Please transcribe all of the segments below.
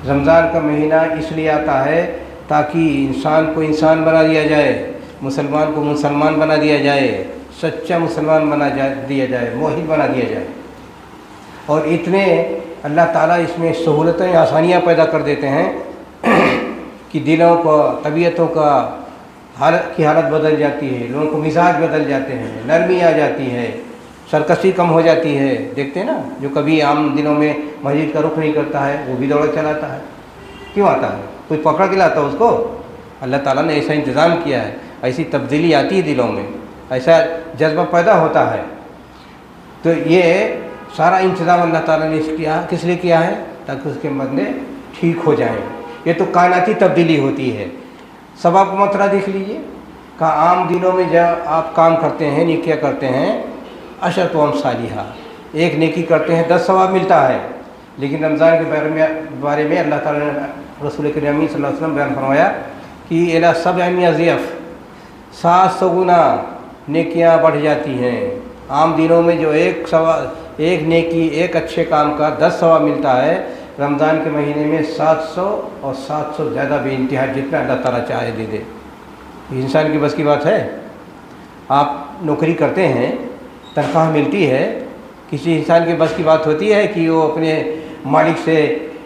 رمضان کا مہینہ اس لیے آتا ہے تاکہ انسان کو انسان بنا دیا جائے، مسلمان کو مسلمان بنا دیا جائے، سچا مسلمان دیا جائے، موحد بنا دیا جائے۔ اور اتنے اللہ تعالیٰ اس میں سہولتیں آسانیاں پیدا کر دیتے ہیں کہ دلوں کو، طبیعتوں کا حالت بدل جاتی ہے، لوگوں کو مزاج بدل جاتے ہیں، نرمی آ جاتی ہے، سرکشی کم ہو جاتی ہے۔ دیکھتے ہیں نا، جو کبھی عام دنوں میں مسجد کا رخ نہیں کرتا ہے وہ بھی دوڑ چلاتا ہے، کیوں آتا ہے؟ کوئی پکڑ کے لاتا ہے اس کو؟ اللہ تعالیٰ نے ایسا انتظام کیا ہے، ایسی تبدیلی آتی ہے دلوں میں، ایسا جذبہ پیدا ہوتا ہے۔ تو یہ سارا انتظام اللہ تعالیٰ نے کس لیے کیا ہے؟ تاکہ اس کے بندے ٹھیک ہو جائیں۔ یہ تو کائناتی تبدیلی ہوتی ہے۔ ثواب کا مطلب دیکھ لیجئے کہ عام دنوں میں جب آپ کام کرتے ہیں، نیکیاں کرتے ہیں، عشرۃ امثالھا، ایک نیکی کرتے ہیں 10 ثواب ملتا ہے۔ لیکن رمضان کے بارے میں اللہ تعالیٰ نے رسول کریم صلی اللہ علیہ وسلم بیان فرمایا کہ الی 700 ضعف، 700 گنا نیکیاں بڑھ جاتی ہیں۔ عام دنوں میں جو ایک نیکی، ایک اچھے کام کا 10 ثواب ملتا ہے، رمضان کے مہینے میں 700 اور 700 زیادہ بے انتہا، جتنا اللہ تعالیٰ چاہے دے دے۔ انسان کی بس کی بات ہے؟ آپ نوکری کرتے ہیں، تنخواہ ملتی ہے، کسی انسان کے بس کی بات ہوتی ہے کہ وہ اپنے مالک سے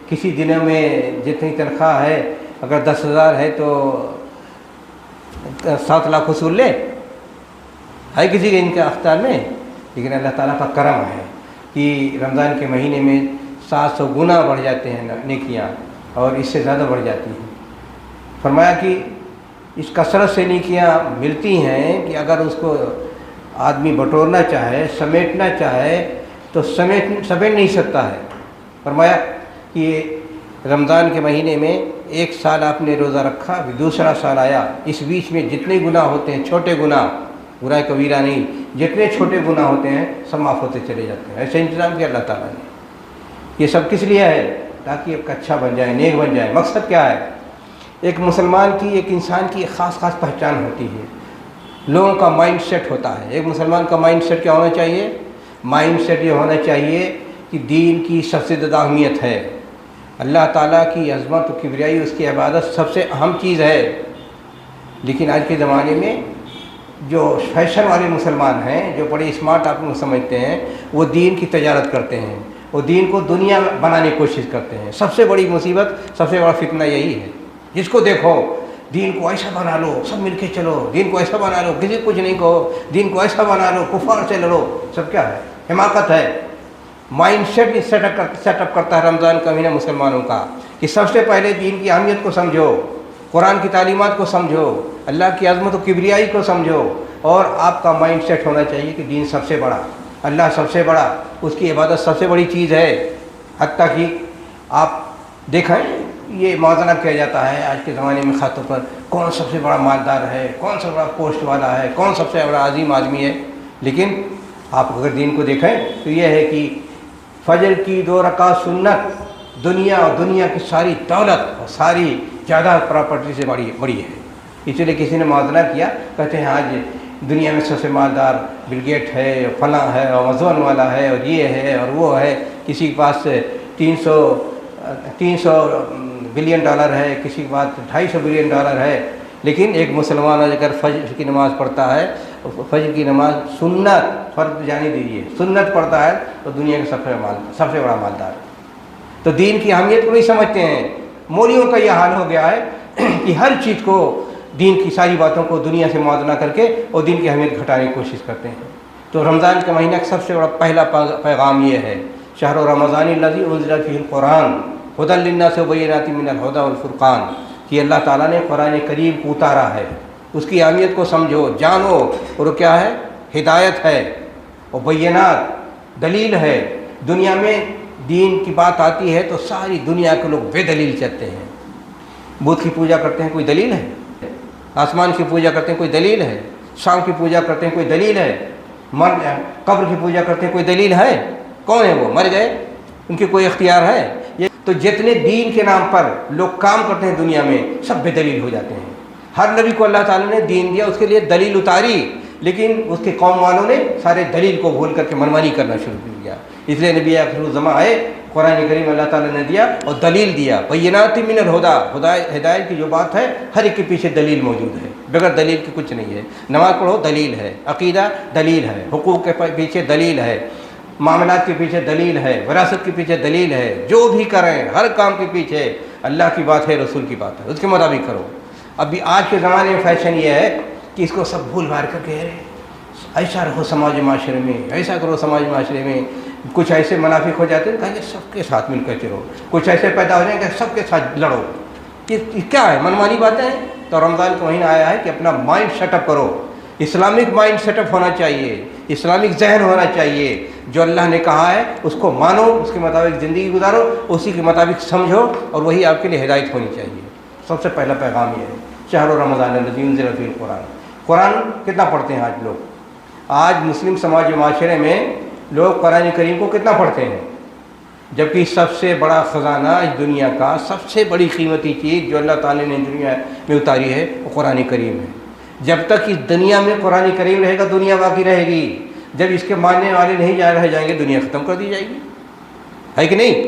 کسی دنوں میں جتنی تنخواہ ہے، اگر 10,000 ہے تو 7 لاکھ وصول لے؟ ہے کسی کے ان کے اختیار میں؟ لیکن اللہ تعالیٰ کا کرم ہے کہ رمضان کے مہینے میں 700 گنا بڑھ جاتے ہیں نیکیاں، اور اس سے زیادہ بڑھ جاتی ہیں۔ فرمایا کہ اس کثرت سے نیکیاں ملتی ہیں کہ اگر اس کو آدمی بٹورنا چاہے، سمیٹنا چاہے تو سمیٹ نہیں سکتا ہے۔ فرمایا کہ رمضان کے مہینے میں ایک سال آپ نے روزہ رکھا، ابھی دوسرا سال آیا، اس بیچ میں جتنے گناہ ہوتے ہیں، چھوٹے گناہ، گناہ کبیرہ نہیں، جتنے چھوٹے گناہ ہوتے ہیں سب معاف ہوتے چلے جاتے ہیں۔ ایسے انتظام کیا اللہ تعالیٰ نے۔ یہ سب کس لیے ہے؟ تاکہ ایک اچھا بن جائے، نیک بن جائے۔ مقصد کیا ہے؟ ایک مسلمان کی، ایک انسان کی ایک خاص پہچان ہوتی ہے، لوگوں کا مائنڈ سیٹ ہوتا ہے۔ ایک مسلمان کا مائنڈ سیٹ کیا ہونا چاہیے؟ مائنڈ سیٹ یہ ہونا چاہیے کہ دین کی سب سے زیادہ اہمیت ہے، اللہ تعالیٰ کی عظمت و کبریائی، اس کی عبادت سب سے اہم چیز ہے۔ لیکن آج کے زمانے میں جو فیشن والے مسلمان ہیں، جو بڑے اسمارٹ آپ لوگ سمجھتے ہیں، وہ دین کی تجارت کرتے ہیں، وہ دین کو دنیا بنانے کی کوشش کرتے ہیں۔ سب سے بڑی مصیبت، سب سے بڑا فتنہ یہی ہے۔ جس کو دیکھو دین کو ایسا بنا لو، سب مل کے چلو، دین کو ایسا بنا لو، کسی کچھ نہیں کہو، دین کو ایسا بنا لو، کفار سے لڑو۔ سب کیا ہے؟ حماقت ہے۔ مائنڈ سیٹ اپ کرتا ہے رمضان کا مہینہ مسلمانوں کا کہ سب سے پہلے دین کی اہمیت کو سمجھو، قرآن کی تعلیمات کو سمجھو، اللہ کی عظمت و کبریائی کو سمجھو، اور آپ کا مائنڈ سیٹ ہونا چاہیے کہ دین سب سے بڑا، اللہ سب سے بڑا، اس کی عبادت سب سے بڑی چیز ہے۔ حتیٰ کہ آپ دیکھیں، یہ موازنہ کیا جاتا ہے آج کے زمانے میں خاص طور پر، کون سب سے بڑا مالدار ہے، کون سب سے بڑا پوسٹ والا ہے، کون سب سے بڑا عظیم آدمی ہے۔ لیکن آپ اگر دین کو دیکھیں تو یہ ہے کہ فجر کی 2 رکعت سنت دنیا اور دنیا کی ساری دولت اور ساری جائیداد پراپرٹی سے بڑی ہے۔ اس لیے کسی نے موازنہ کیا، کہتے ہیں آج دنیا میں سب سے مالدار بل گیٹ ہے، فلاں ہے، اور امازون والا ہے، اور یہ ہے اور وہ ہے، کسی کے پاس 300 بلین ڈالر ہے، کسی کے پاس 250 بلین ڈالر ہے۔ لیکن ایک مسلمان اگر فجر کی نماز پڑھتا ہے، فجر کی نماز سنت، فرض جانے دیجیے، سنت پڑھتا ہے تو دنیا کا سب سے بڑا مالدار۔ تو دین کی اہمیت کو نہیں سمجھتے ہیں۔ مولویوں کا یہ حال ہو گیا ہے کہ ہر چیز کو، دین کی ساری باتوں کو دنیا سے موازنہ کر کے اور دین کی اہمیت گھٹانے کی کوشش کرتے ہیں۔ تو رمضان کا مہینہ کا سب سے بڑا پہلا پیغام یہ ہے، شہر رمضان الذی انزل فیہ القرآن ھدی للناس وبینات من الھدی والفرقان، کہ اللہ تعالیٰ نے قرآن کریم کو اتارا ہے، اس کی اہمیت کو سمجھو، جانو، اور وہ کیا ہے؟ ہدایت ہے اور بینات، دلیل ہے۔ دنیا میں دین کی بات آتی ہے تو ساری دنیا کے لوگ بے دلیل چلتے ہیں۔ بت کی پوجا کرتے ہیں، کوئی دلیل ہے؟ آسمان کی پوجا کرتے ہیں، کوئی دلیل ہے؟ شام کی پوجا کرتے ہیں، کوئی دلیل ہے؟ قبر کی پوجا کرتے ہیں، کوئی دلیل ہے؟ کون ہے وہ؟ مر گئے، ان کی کوئی اختیار ہے؟ تو جتنے دین کے نام پر لوگ کام کرتے ہیں دنیا میں، سب بے دلیل ہو جاتے ہیں۔ ہر نبی کو اللہ تعالیٰ نے دین دیا، اس کے لیے دلیل اتاری، لیکن اس کے قوم والوں نے سارے دلیل کو بھول کر کے منمانی کرنا شروع کر دیا۔ اس لیے نبی آخر الزماں آئے، قرآن کریم اللہ تعالیٰ نے دیا اور دلیل دیا، بینات من الہدیٰ، ہدایت کی جو بات ہے ہر ایک کے پیچھے دلیل موجود ہے، بغیر دلیل کے کچھ نہیں ہے۔ نماز پڑھو دلیل ہے، عقیدہ دلیل ہے، حقوق کے پیچھے دلیل ہے، معاملات کے پیچھے دلیل ہے، وراثت کے پیچھے دلیل ہے، جو بھی کریں ہر کام کے پیچھے اللہ کی بات ہے، رسول کی بات ہے، اس کے مطابق کرو۔ ابھی آج کے زمانے میں فیشن یہ ہے کہ اس کو سب بھول بھال کر کے ایسا رہو سماج معاشرے میں، ایسا کرو سماج معاشرے میں، کچھ ایسے منافق ہو جاتے ہیں کہیں گے سب کے ساتھ مل کر چلو، کچھ ایسے پیدا ہو جائیں کہ سب کے ساتھ لڑو، یہ کیا ہے؟ منمانی باتیں ہیں۔ تو رمضان کا مہینہ آیا ہے کہ اپنا مائنڈ سیٹ اپ کرو، اسلامک مائنڈ سیٹ اپ ہونا چاہیے، اسلامک ذہن ہونا چاہیے، جو اللہ نے کہا ہے اس کو مانو، اس کے مطابق زندگی گزارو، اسی کے مطابق سمجھو، اور وہی آپ کے لیے ہدایت ہونی چاہیے۔ سب سے پہلا پیغام یہ ہے، شہر رمضان الذی انزل فیہ القرآن۔ قرآن کتنا پڑھتے ہیں آج لوگ؟ آج مسلم سماج و معاشرے میں لوگ قرآن کریم کو کتنا پڑھتے ہیں؟ جبکہ سب سے بڑا خزانہ اس دنیا کا، سب سے بڑی قیمتی چیز جو اللہ تعالی نے دنیا میں اتاری ہے وہ قرآن کریم ہے۔ جب تک اس دنیا میں قرآن کریم رہے گا دنیا باقی رہے گی، جب اس کے ماننے والے نہیں رہ جائیں گے دنیا ختم کر دی جائے گی، ہے کہ نہیں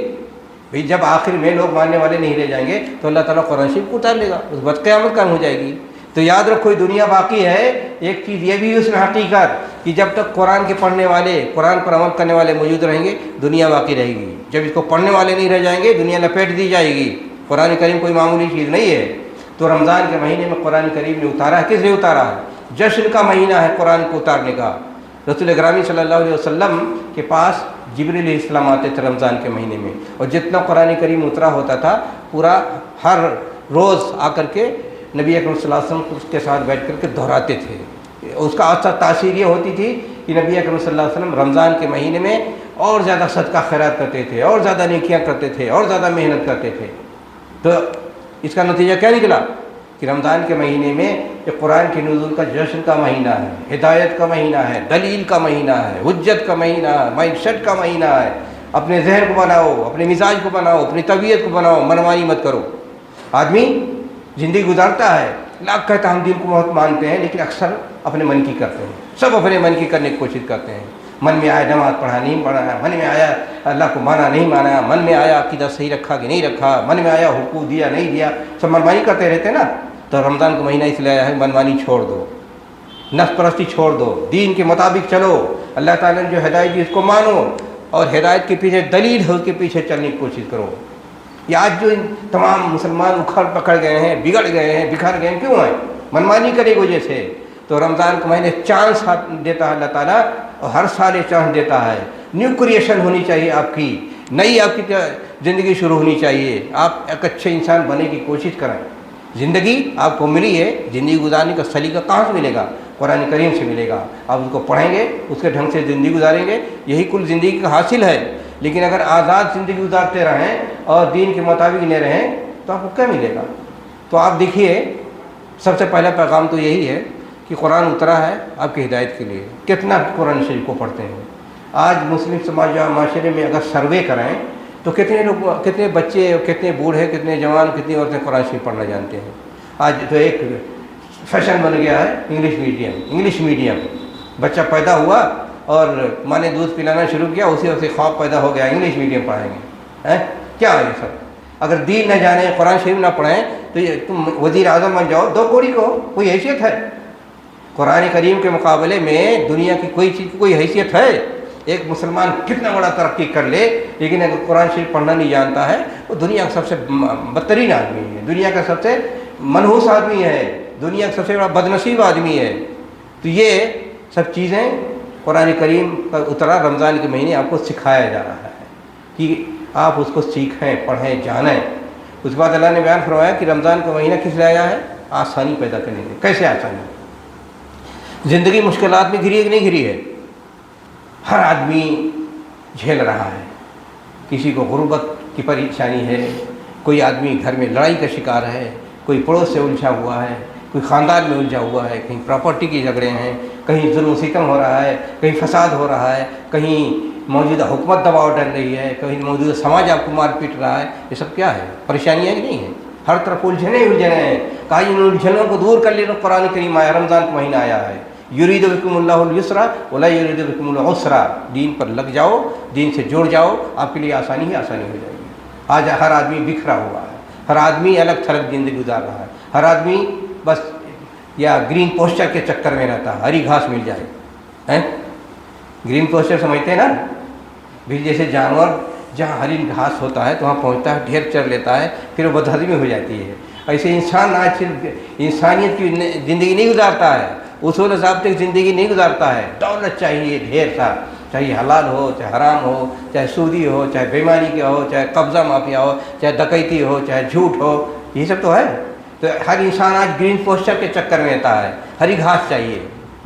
بھئی؟ جب آخر میں لوگ ماننے والے نہیں رہ جائیں گے تو اللہ تعالیٰ قرآن شریف کو اتار لے گا، اس وقت قیامت قائم ہو جائے گی۔ تو یاد رکھو یہ دنیا باقی ہے۔ ایک چیز یہ بھی اس میں حقیقت کہ جب تک قرآن کے پڑھنے والے، قرآن پر عمل کرنے والے موجود رہیں گے دنیا باقی رہے گی۔ جب اس کو پڑھنے والے نہیں رہ جائیں گے دنیا لپیٹ دی جائے گی۔ قرآن کریم کوئی معمولی چیز نہیں ہے۔ تو رمضان کے مہینے میں قرآن کریم نے اتارا ہے، کس نے اتارا ہے؟ جشن کا مہینہ ہے قرآن کو اتارنے کا۔ رسول گرامی صلی اللہ علیہ وسلم کے پاس جبریل علیہ السلام آتے تھے رمضان کے مہینے میں، اور جتنا قرآن کریم اترا ہوتا تھا پورا ہر روز آ کر کے نبی اکرم صلی اللہ علیہ وسلم اس کے ساتھ بیٹھ کر کے دہراتے تھے۔ اس کا اثر تاثیر یہ ہوتی تھی کہ نبی اکرم صلی اللہ علیہ وسلم رمضان کے مہینے میں اور زیادہ صدقہ خیرات کرتے تھے، اور زیادہ نیکیاں کرتے تھے، اور زیادہ محنت کرتے تھے۔ تو اس کا نتیجہ کیا نکلا کہ رمضان کے مہینے میں یہ قرآن کے نزول کا جشن کا مہینہ ہے، ہدایت کا مہینہ ہے، دلیل کا مہینہ ہے، حجت کا مہینہ ہے، مائنڈ سیٹ کا مہینہ ہے۔ اپنے ذہن کو بناؤ، اپنے مزاج کو بناؤ، اپنی طبیعت کو بناؤ، منمانی مت کرو۔ آدمی زندگی گزارتا ہے، لاکھ کہتا ہم دین کو بہت مانتے ہیں، لیکن اکثر اپنے من کی کرتے ہیں، سب اپنے من کی کرنے کی کوشش کرتے ہیں۔ من میں آیا نماز پڑھا نہیں پڑھا، من میں آیا اللہ کو مانا نہیں مانا، من میں آیا عقیدہ صحیح رکھا کہ نہیں رکھا، من میں آیا حقوق دیا نہیں دیا، سب منمانی کرتے رہتے ہیں نا۔ تو رمضان کا مہینہ اس لیے آیا ہے منمانی چھوڑ دو، نفس پرستی چھوڑ دو، دین کے مطابق چلو، اللہ تعالیٰ نے جو ہدایت دی اس کو مانو، اور ہدایت کے پیچھے دلیل ہے اس کے پیچھے چلنے کی کوشش کرو۔ یہ آج جو تمام مسلمان اکھڑ پکڑ گئے ہیں، بگڑ گئے ہیں، بکھر گئے ہیں، کیوں ہیں؟ منمانی کرنے کی وجہ سے۔ تو رمضان کے مہینے چانس دیتا ہے اللہ تعالیٰ، اور ہر سال یہ چانس دیتا ہے۔ نیو کریشن ہونی چاہیے آپ کی، نئی آپ کی زندگی شروع ہونی چاہیے، آپ ایک اچھے انسان بننے کی کوشش کریں۔ زندگی آپ کو ملی ہے، زندگی گزارنے کا سلیقہ کہاں سے ملے گا؟ قرآن کریم سے ملے گا۔ آپ اس کو پڑھیں گے، اس کے ڈھنگ سے زندگی گزاریں گے، یہی کل زندگی کا حاصل ہے۔ لیکن اگر آزاد زندگی گزارتے رہیں اور دین کے مطابق نہیں رہیں تو آپ کو کیا ملے گا؟ تو آپ دیکھیے، سب سے پہلا پیغام تو یہی ہے کہ قرآن اترا ہے آپ کی ہدایت کے لیے۔ کتنا قرآن شریف کو پڑھتے ہیں؟ آج مسلم سماج و معاشرے میں اگر سروے کریں تو کتنے لوگ، کتنے بچے، کتنے بوڑھے، کتنے جوان، کتنی عورتیں قرآن شریف پڑھنا جانتے ہیں؟ آج تو ایک فیشن بن گیا ہے انگلش میڈیم۔ بچہ پیدا ہوا اور ماں نے دودھ پلانا شروع کیا، اسی وقت خواب پیدا ہو گیا انگلش میڈیم پڑھائیں گے۔ کیا ہے یہ سب؟ اگر دین نہ جانیں، قرآن شریف نہ پڑھیں تو یہ تم وزیر اعظم بن جاؤ، دو کوڑی کو کوئی حیثیت ہے؟ قرآن کریم کے مقابلے میں دنیا کی کوئی چیز کی کوئی حیثیت ہے؟ ایک مسلمان کتنا بڑا ترقی کر لے لیکن اگر قرآن شریف پڑھنا نہیں جانتا ہے وہ دنیا کا سب سے بدترین آدمی ہے، دنیا کا سب سے منحوس آدمی ہے، دنیا کا سب سے بڑا بدنصیب آدمی ہے۔ تو یہ سب چیزیں قرآن کریم کا اترا رمضان کے مہینے آپ کو سکھایا جا رہا ہے کہ آپ اس کو سیکھیں، پڑھیں، جانیں۔ اس کے بعد اللہ نے بیان فرمایا کہ رمضان کا مہینہ کس لیے آیا ہے؟ آسانی پیدا کرنے کے لیے۔ کیسے آسانی؟ زندگی مشکلات میں گھری ہے کہ نہیں گھری ہے؟ ہر آدمی جھیل رہا ہے، کسی کو غربت کی پریشانی ہے، کوئی آدمی گھر میں لڑائی کا شکار ہے، کوئی پڑوس سے الجھا ہوا ہے، کوئی خاندان میں الجھا ہوا ہے، کہیں پراپرٹی کے جھگڑے ہیں، کہیں ظلم و ستم ہو رہا ہے، کہیں فساد ہو رہا ہے، کہیں موجودہ حکومت دباؤ ڈال رہی ہے، کہیں موجودہ سماج آپ کو مار پیٹ رہا ہے۔ یہ سب کیا ہے؟ پریشانیاں نہیں ہیں، ہر طرف الجھنے ہیں۔ کہا ان الجھنوں کو دور کر لینا قرآن کریم آیا، رمضان کا مہینہ آیا ہے، یرید بکم اللہ الیسرا ولا یرید بکم العسرا، دین پر لگ جاؤ، دین سے جڑ جاؤ، آپ کے لیے آسانی ہی آسانی ہو جائے گی۔ آج ہر آدمی بکھرا ہوا ہے، ہر آدمی الگ تھلگ زندگی گزار رہا ہے، ہر آدمی بس یا گرین پوسچر کے چکر میں رہتا ہے، ہری گھاس مل جائے ہیں، گرین پوسچر سمجھتے ہیں نا، بھی جیسے جانور جہاں ہری گھاس ہوتا ہے تو وہاں پہنچتا ہے، ڈھیر چر لیتا ہے، پھر وہ بدہضمی ہو جاتی ہے۔ ایسے انسان آج صرف انسانیت کی زندگی نہیں گزارتا ہے، اصول ضابطے کی زندگی نہیں گزارتا ہے، دولت چاہیے ڈھیر سا، چاہے حلال ہو چاہے حرام ہو، چاہے سودی ہو چاہے بےمانی کا ہو، چاہے قبضہ مافیا ہو، چاہے ڈکیتی ہو، چاہے جھوٹ ہو، یہ سب تو ہے۔ تو ہر انسان آج گرین پوسچر کے چکر میں رہتا ہے، ہری گھاس چاہیے،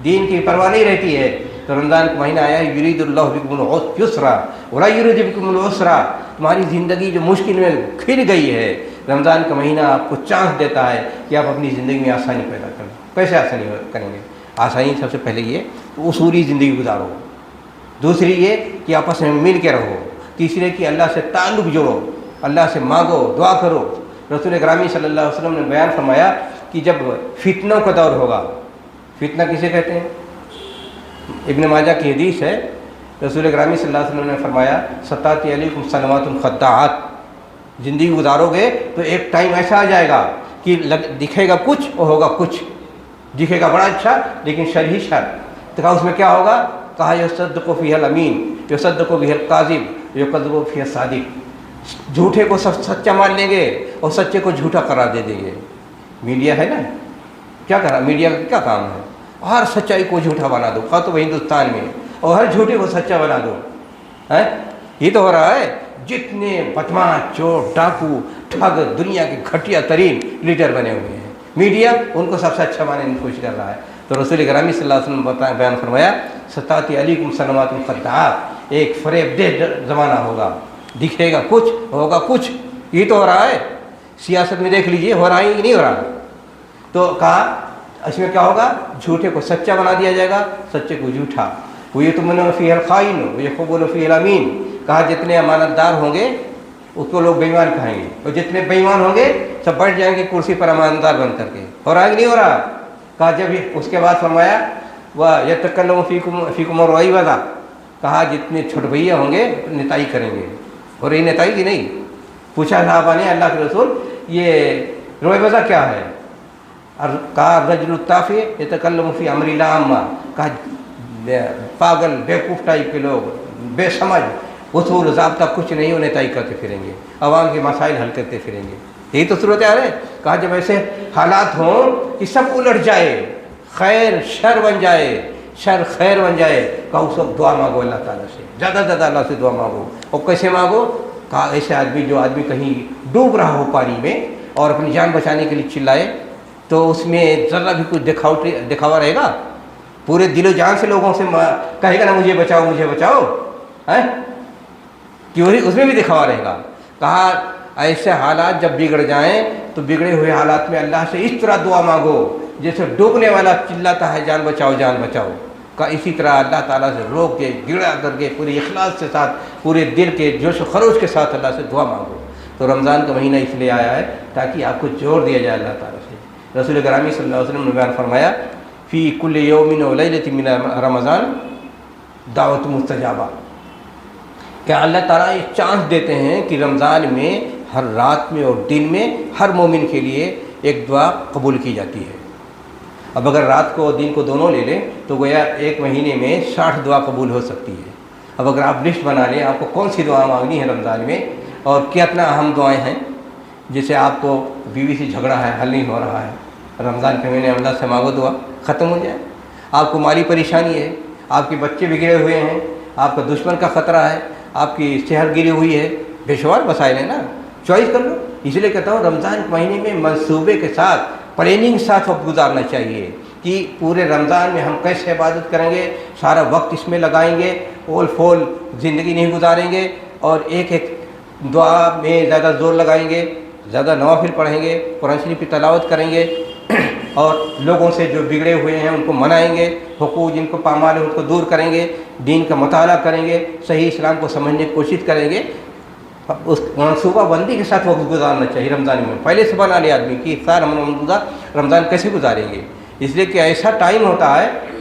دین کی پرواہ نہیں رہتی ہے۔ تو رمضان کا مہینہ آیا ہے، یرید اللہ بکم الیسرا ولا یرید بکم العسرا، تمہاری زندگی جو مشکل میں کھل گئی ہے، رمضان کا مہینہ آپ کو چانس دیتا ہے کہ آپ اپنی زندگی میں آسانی پیدا کریں۔ کیسے آسانی کریں گے؟ آسانی سب سے پہلے یہ کہ اصولی زندگی گزارو، دوسری یہ کہ آپس میں مل کے رہو، تیسرے کہ اللہ سے تعلق جوڑو، اللہ سے مانگو، دعا کرو۔ رسول گرامی صلی اللہ علیہ وسلم نے بیان فرمایا کہ جب فتنوں کا دور ہوگا، فتنہ کسے کہتے ہیں؟ ابن ماجہ کی حدیث ہے، رسول گرامی صلی اللہ علیہ وسلم نے فرمایا ستاتی علیکم سنوات خداعات، زندگی گزارو گے تو ایک ٹائم ایسا آ جائے گا کہ دکھے گا کچھ اور ہوگا کچھ، دکھے گا بڑا اچھا لیکن شر ہی شر۔ تو کہا اس میں کیا ہوگا؟ کہا یصدق فیہ الامین یصدق بہ الکاذب یکذب فیہ الصادق، جھوٹے کو سچا مان لیں گے اور سچے کو جھوٹا قرار دے دیں گے۔ میڈیا ہے نا، کیا کرا میڈیا کا کیا کام ہے؟ ہر سچائی کو جھوٹا بنا دو، خاص وہ ہندوستان میں، اور ہر جھوٹے کو سچا بنا دو، ہے یہ تو ہو رہا ہے۔ جتنے بدماش چور ڈاکو ٹھگ دنیا کے گھٹیا ترین لیڈر بنے ہوئے ہیں، میڈیا ان کو سب سے اچھا ماننے کی کوشش کر رہا ہے۔ تو رسول گرامی صلی اللہ علیہ وسلم نے بیان فرمایا ستاتی علیکم سنوات خداعات، ایک فریب دہ زمانہ ہوگا، دکھے گا کچھ ہوگا کچھ، یہ تو ہو رہا ہے۔ سیاست میں دیکھ لیجئے ہو رہا ہے کہ نہیں ہو رہا۔ تو کہا اس میں کیا ہوگا؟ جھوٹے کو سچا بنا دیا جائے گا، سچے کو جھوٹا۔ وَيُؤْتَمَنُ فِيهِ الْخَائِنُ وَيَخُونُ فِيهِ الْأَمِينُ، کہا جتنے امانت دار ہوں گے اس کو لوگ بے ایمان کہیں گے، اور جتنے بے ایمان ہوں گے سب بیٹھ جائیں گے کرسی پر امانت دار بن کر کے۔ ہو رہا ہے کہ نہیں ہو رہا؟ کہا جب اس کے بعد فرمایا وَيَتَكَلَّمُ فِيكُمُ الرَّائِبَةَ، کہا جتنے چھوٹ بھیا ہوں گے نتائی کریں گے۔ ہو رہی نتائی کی نہیں؟ پوچھا صحابہ نے اللہ کے رسول یہ رویبضہ کیا ہے؟ کہا الرجل التافہ یتکلم فی امر لا عامہ، کہا پاگل بیوقوف ٹائپ کے لوگ، بے سمجھ، اصول ضابطہ کچھ نہیں، انہیں طے کرتے پھریں گے، عوام کے مسائل حل کرتے پھریں گے۔ یہی تو صورت حال ہے۔ کہا جب ایسے حالات ہوں کہ سب الٹ جائے، خیر شر بن جائے، شر خیر بن جائے، کہا اس وقت دعا مانگو اللہ تعالیٰ سے، زیادہ سے زیادہ اللہ سے دعا مانگو۔ اور کیسے مانگو؟ کہا ایسے آدمی جو آدمی کہیں ڈوب رہا ہو پانی میں اور اپنی جان بچانے کے لیے چلائے تو اس میں ذرا بھی کچھ دکھاوا رہے گا؟ پورے دل و جان سے لوگوں سے کہے گا نا مجھے بچاؤ مجھے بچاؤ، ہے کہ اس میں بھی دکھاوا رہے گا۔ کہا ایسے حالات جب بگڑ جائیں تو بگڑے ہوئے حالات میں اللہ سے اس طرح دعا مانگو جیسے ڈوبنے والا چلاتا ہے جان بچاؤ جان بچاؤ۔ کہا اسی طرح اللہ تعالیٰ سے روک کے گڑا کر کے پورے اخلاص کے ساتھ پورے دل کے جوش و خروش کے ساتھ اللہ سے دعا مانگو۔ تو رمضان کا مہینہ اس لیے آیا ہے تاکہ آپ کو جوڑ دیا جائے اللہ تعالیٰ سے۔ رسول گرامی صلی اللہ علیہ وسلم نے بیان فرمایا فی کل یوم و لیلۃ من رمضان دعوت مستجابہ، کہ اللہ تعالیٰ یہ چانس دیتے ہیں کہ رمضان میں ہر رات میں اور دن میں ہر مومن کے لیے ایک دعا قبول کی جاتی ہے۔ اب اگر رات کو اور دن کو دونوں لے لیں تو گویا ایک مہینے میں 60 دعا قبول ہو سکتی ہے۔ اب اگر آپ لسٹ بنا لیں آپ کو کون سی دعا مانگنی ہے رمضان میں اور کتنا اہم دعائیں ہیں، جیسے آپ کو بیوی سے جھگڑا ہے حل نہیں ہو رہا ہے، رمضان کے مہینے اللہ سے مانگو دعا ختم ہو جائے۔ آپ کو مالی پریشانی ہے، آپ کے بچے بگڑے ہوئے ہیں، آپ کا دشمن کا خطرہ ہے، آپ کی صحت گری ہوئی ہے، بے شمار مسائل ہیں نا، چوائس کر لو۔ اس لیے کہتا ہوں رمضان کے مہینے میں منصوبے کے ساتھ پلاننگ کے ساتھ وقت گزارنا چاہیے کہ پورے رمضان میں ہم کیسے عبادت کریں گے، سارا وقت اس میں لگائیں گے، اول فول زندگی نہیں گزاریں گے، اور ایک ایک دعا میں زیادہ زور لگائیں گے، زیادہ نوافل پڑھیں گے، قرآن شریف کی تلاوت کریں گے، اور لوگوں سے جو بگڑے ہوئے ہیں ان کو منائیں گے، حقوق جن کو پامال ہے ان کو دور کریں گے، دین کا مطالعہ کریں گے، صحیح اسلام کو سمجھنے کی کوشش کریں گے۔ اس منصوبہ بندی کے ساتھ وقت گزارنا چاہیے رمضان میں۔ پہلے سے بنا لے آدمی کہ افطار ہم رمضان کیسے گزاریں گے، اس لیے کہ ایسا ٹائم ہوتا ہے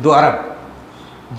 2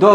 2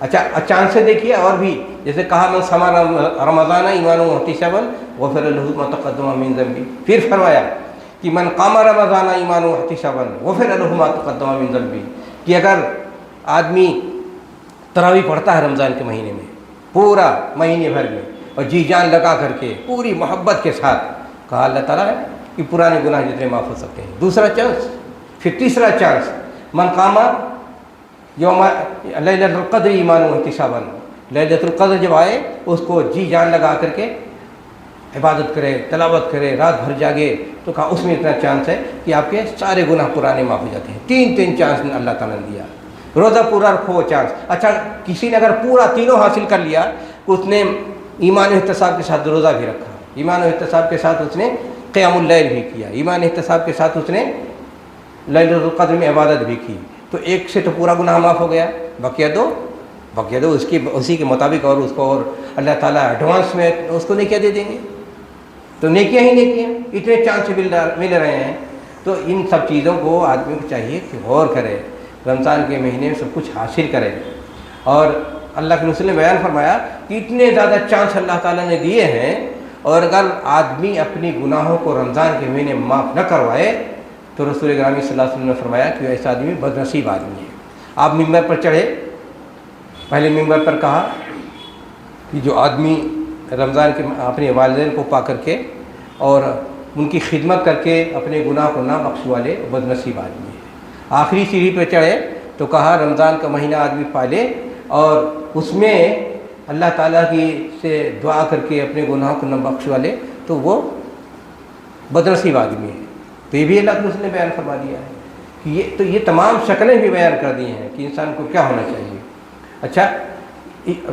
اچھا چاند سے دیکھیے اور بھی، جیسے کہا من صام رمضان ایمانا واحتسابا غفر له ما تقدم من ذنبه، پھر فرمایا کہ من قام رمضان ایمانا واحتسابا غفر له ما تقدم من ذنبه، کہ اگر آدمی تراویح پڑھتا ہے رمضان کے مہینے میں پورا مہینے بھر میں اور جی جان لگا کر کے پوری محبت کے ساتھ، کہا اللہ تعالیٰ کہ پرانے گناہ جتنے معاف ہو سکتے ہیں۔ دوسرا چانس، پھر تیسرا چانس من قام یوم لیلۃ القدر ایمانا واحتسابا، لیلۃ القدر جب آئے اس کو جی جان لگا کر کے عبادت کرے، تلاوت کرے، رات بھر جاگے، تو کہا اس میں اتنا چانس ہے کہ آپ کے سارے گناہ پرانے معاف ہو جاتے ہیں۔ تین چانس اللہ تعالیٰ نے دیا۔ روزہ پورا رکھو چانس، اچھا کسی نے اگر پورا تینوں حاصل کر لیا، اس نے ایمان و احتساب کے ساتھ روزہ بھی رکھا، ایمان و احتساب کے ساتھ اس نے قیام اللیل بھی کیا، ایمان احتساب کے ساتھ اس نے لیلۃ القدر میں عبادت بھی کی، تو ایک سے تو پورا گناہ معاف ہو گیا، بقیہ دو اسی کے مطابق اور اس کو اور اللہ تعالیٰ ایڈوانس میں اس کو نیکیاں دے دیں گے۔ تو نیکیاں ہی نیکیاں، اتنے چانس مل رہے ہیں، تو ان سب چیزوں کو آدمی کو چاہیے کہ غور کرے، رمضان کے مہینے میں سب کچھ حاصل کرے۔ اور اللہ کے رسول نے بیان فرمایا کہ اتنے زیادہ چانس اللہ تعالیٰ نے دیے ہیں، اور اگر آدمی اپنی گناہوں کو رمضان کے مہینے میں معاف نہ کروائے تو رسول گرامی صلی اللہ علیہ وسلم نے فرمایا کہ ایسا آدمی بد نصیب آدمی ہے۔ آپ ممبر پر چڑھے، پہلے ممبر پر کہا کہ جو آدمی رمضان کے اپنے والدین کو پا کر کے اور ان کی خدمت کر کے اپنے گناہ کو نہ بخشوا والے بد نصیب آدمی ہے۔ آخری سیڑھی پہ چڑھے تو کہا رمضان کا مہینہ آدمی پالے اور اس میں اللہ تعالیٰ کی سے دعا کر کے اپنے گناہوں کو نہ بخشوا لے تو وہ بد نصیب آدمی ہے۔ تو یہ بھی اللہ کے رسول نے بیان فرما دیا ہے کہ یہ تمام شکلیں بھی بیان کر دی ہیں کہ انسان کو کیا ہونا چاہیے۔ اچھا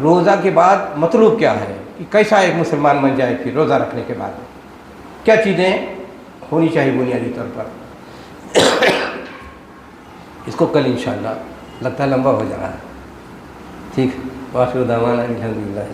روزہ کے بعد مطلوب کیا ہے کہ کیسا ایک مسلمان بن جائے، پھر روزہ رکھنے کے بعد کیا چیزیں ہونی چاہیے بنیادی طور پر، اس کو کل انشاءاللہ لگتا ہے لمبا ہو جا رہا ہے، ٹھیک۔ وآخر دعوانا الحمدللہ۔